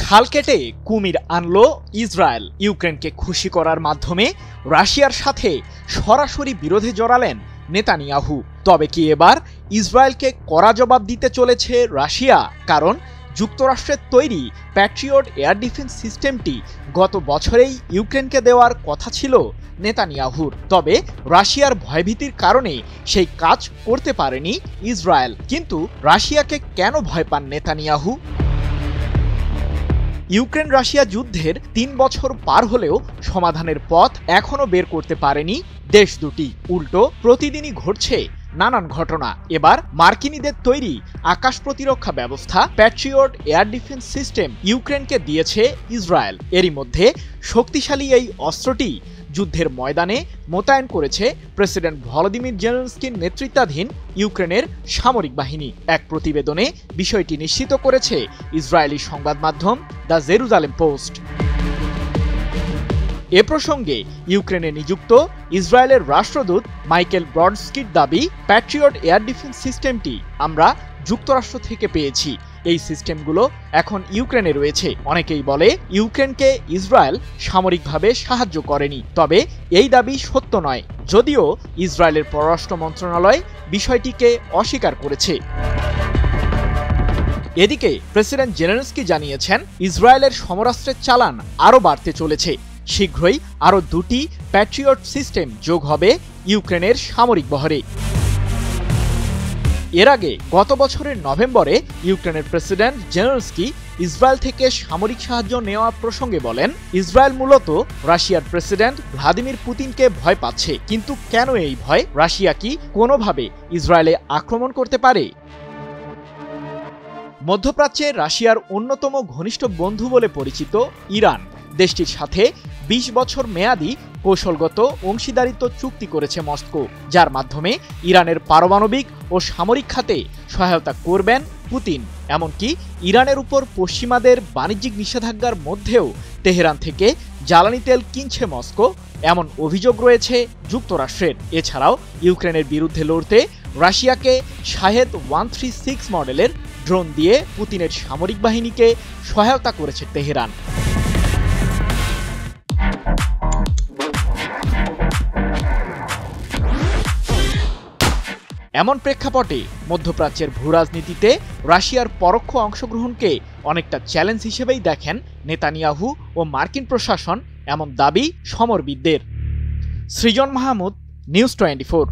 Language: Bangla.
খাল কেটে কুমির আনলো ইসরায়েল। ইউক্রেনকে খুশি করার মাধ্যমে রাশিয়ার সাথে সরাসরি বিরোধে জড়ালেন নেতানিয়াহু। তবে কি এবার ইসরায়েলকে কড়া জবাব দিতে চলেছে রাশিয়া? কারণ যুক্তরাষ্ট্রের তৈরি প্যাট্রিয়ট এয়ার ডিফেন্স সিস্টেমটি গত বছরেই ইউক্রেনকে দেওয়ার কথা ছিল নেতানিয়াহুর। তবে রাশিয়ার ভয়ভীতির কারণে সেই কাজ করতে পারেনি ইসরায়েল। কিন্তু রাশিয়াকে কেন ভয় পান নেতানিয়াহু? ইউক্রেন রাশিয়া যুদ্ধের ৩ বছর পার হলেও সমাধানের পথ এখনো বের করতে পারেনি দেশ দুটি। উল্টো প্রতিদিনই ঘটছে নানান ঘটনা। এবার মার্কিনীদের তৈরি আকাশ প্রতিরক্ষা ব্যবস্থা প্যাট্রিয়ট এয়ার ডিফেন্স সিস্টেম ইউক্রেনকে দিয়েছে ইসরায়েল। এরই মধ্যে শক্তিশালী এই অস্ত্রটি যুদ্ধের ময়দানে মোতায়েন করেছে প্রেসিডেন্ট ভলোদিমির জেলেনস্কির নেতৃত্বাধীন ইউক্রেনের সামরিক বাহিনী। এক প্রতিবেদনে বিষয়টি নিশ্চিত করেছে ইসরায়েলি সংবাদ মাধ্যম দ্য জেরুজালেম পোস্ট। এ প্রসঙ্গে ইউক্রেনে নিযুক্ত ইসরায়েলের রাষ্ট্রদূত মাইকেল ব্রডস্কির দাবি, প্যাট্রিয়ট এয়ার ডিফেন্স সিস্টেমটি আমরা যুক্তরাষ্ট্র থেকে পেয়েছি। এই সিস্টেমগুলো এখন ইউক্রেনে রয়েছে। অনেকেই বলে ইউক্রেনকে ইসরায়েল সামরিকভাবে সাহায্য করেনি। তবে এই দাবি সত্য নয়, যদিও ইসরায়েলের পররাষ্ট্র মন্ত্রণালয় বিষয়টিকে অস্বীকার করেছে। এদিকে প্রেসিডেন্ট জেলেনস্কি জানিয়েছেন, ইসরায়েলের সমরাস্ত্রের চালান আরও বাড়তে চলেছে। শীঘ্রই আরও 2টি প্যাট্রিয়ট সিস্টেম যোগ হবে ইউক্রেনের সামরিক বহরে। এর আগে গত বছরের নভেম্বরে ইউক্রেনের প্রেসিডেন্ট জেলেনস্কি ইসরায়েল থেকে সামরিক সাহায্য নেওয়া প্রসঙ্গে বলেন, ইসরায়েল মূলত রাশিয়ার প্রেসিডেন্ট ভ্লাদিমির পুতিনকে ভয় পাচ্ছে। কিন্তু কেন এই ভয়? রাশিয়া কি কোনোভাবে ইসরায়েলে আক্রমণ করতে পারে? মধ্যপ্রাচ্যে রাশিয়ার অন্যতম ঘনিষ্ঠ বন্ধু বলে পরিচিত ইরান দেশটির সাথে 20 বছর মেয়াদী কৌশলগত অংশীদারিত্ব চুক্তি করেছে মস্কো, যার মাধ্যমে ইরানের পারমাণবিক ও সামরিক খাতে সহায়তা করবেন পুতিন। এমনকি ইরানের উপর পশ্চিমাদের বাণিজ্যিক নিষেধাজ্ঞার মধ্যেও তেহরান থেকে জ্বালানি তেল কিনছে মস্কো, এমন অভিযোগ রয়েছে যুক্তরাষ্ট্রের। এছাড়াও ইউক্রেনের বিরুদ্ধে লড়তে রাশিয়াকে শাহেদ 136 মডেলের ড্রোন দিয়ে পুতিনের সামরিক বাহিনীকে সহায়তা করেছে তেহরান। এমন প্রেক্ষাপটে মধ্যপ্রাচ্যের ভূরাজনীতিতে রাশিয়ার পরোক্ষ অংশগ্রহণকে অনেকটা চ্যালেঞ্জ হিসেবেই দেখেন নেতানিয়াহু ও মার্কিন প্রশাসন, এমন দাবি সমরবিদদের। সৃজন মাহমুদ, নিউজ 24।